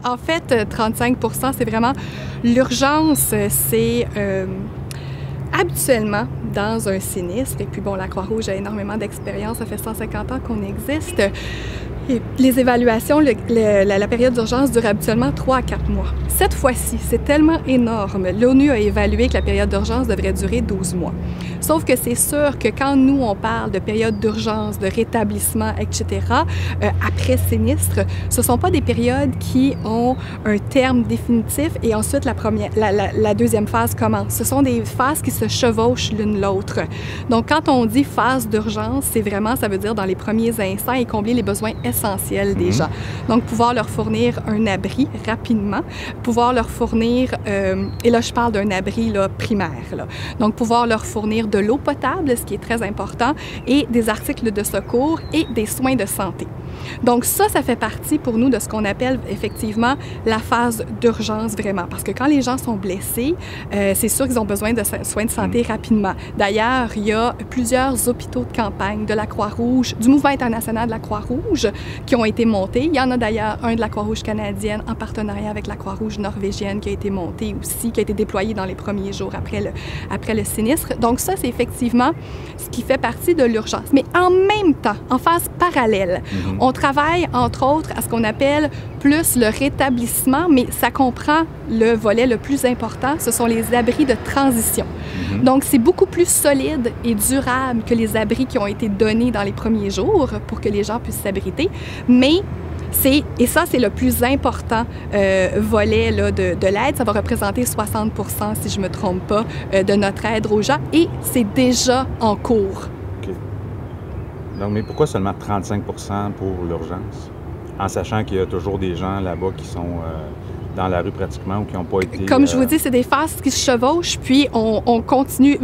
En fait, 35 %, c'est vraiment l'urgence, c'est habituellement dans un sinistre, et puis bon, la Croix-Rouge a énormément d'expérience, ça fait 150 ans qu'on existe. Et les évaluations, la période d'urgence dure habituellement 3 à 4 mois. Cette fois-ci, c'est tellement énorme. L'ONU a évalué que la période d'urgence devrait durer 12 mois. Sauf que c'est sûr que quand nous, on parle de période d'urgence, de rétablissement, etc., après sinistre, ce ne sont pas des périodes qui ont un terme définitif et ensuite la deuxième phase commence. Ce sont des phases qui se chevauchent l'une l'autre. Donc, quand on dit phase d'urgence, c'est vraiment, ça veut dire dans les premiers instants et combler les besoins essentiels des gens. Donc, pouvoir leur fournir un abri rapidement, pouvoir leur fournir, et là, je parle d'un abri là, primaire, là. Donc, pouvoir leur fournir de l'eau potable, ce qui est très important, et des articles de secours et des soins de santé. Donc ça fait partie pour nous de ce qu'on appelle effectivement la phase d'urgence vraiment. Parce que quand les gens sont blessés, c'est sûr qu'ils ont besoin de soins de santé rapidement. D'ailleurs, il y a plusieurs hôpitaux de campagne de la Croix-Rouge, du Mouvement international de la Croix-Rouge qui ont été montés. Il y en a d'ailleurs un de la Croix-Rouge canadienne en partenariat avec la Croix-Rouge norvégienne qui a été monté aussi, qui a été déployé dans les premiers jours après le sinistre. Donc ça, c'est effectivement ce qui fait partie de l'urgence. Mais en même temps, en phase parallèle, on travaille, entre autres, à ce qu'on appelle plus le rétablissement, mais ça comprend le volet le plus important, ce sont les abris de transition. Donc, c'est beaucoup plus solide et durable que les abris qui ont été donnés dans les premiers jours pour que les gens puissent s'abriter, mais et ça, c'est le plus important volet là, de l'aide. Ça va représenter 60 %, si je ne me trompe pas, de notre aide aux gens, et c'est déjà en cours. Donc, mais pourquoi seulement 35 % pour l'urgence? En sachant qu'il y a toujours des gens là-bas qui sont dans la rue pratiquement ou qui n'ont pas été... Comme je vous dis, c'est des phases qui se chevauchent, puis on continue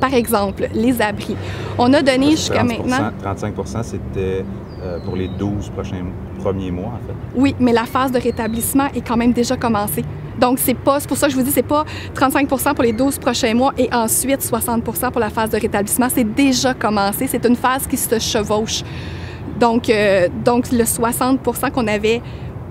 par exemple, les abris. On a donné jusqu'à maintenant... 35 % c'était pour les 12 premiers mois, en fait. Oui, mais la phase de rétablissement est quand même déjà commencée. Donc, c'est pour ça que je vous dis, c'est pas 35 % pour les 12 prochains mois et ensuite 60 % pour la phase de rétablissement. C'est déjà commencé. C'est une phase qui se chevauche. Donc le 60 % qu'on avait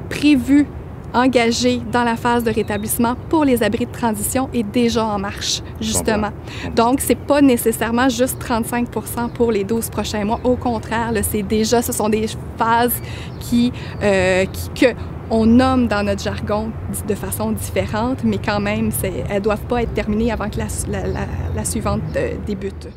prévu engagé dans la phase de rétablissement pour les abris de transition est déjà en marche, justement. Donc, c'est pas nécessairement juste 35 % pour les 12 prochains mois. Au contraire, ce sont des phases qu'on nomme dans notre jargon de façon différente, mais quand même, elles ne doivent pas être terminées avant que la suivante débute.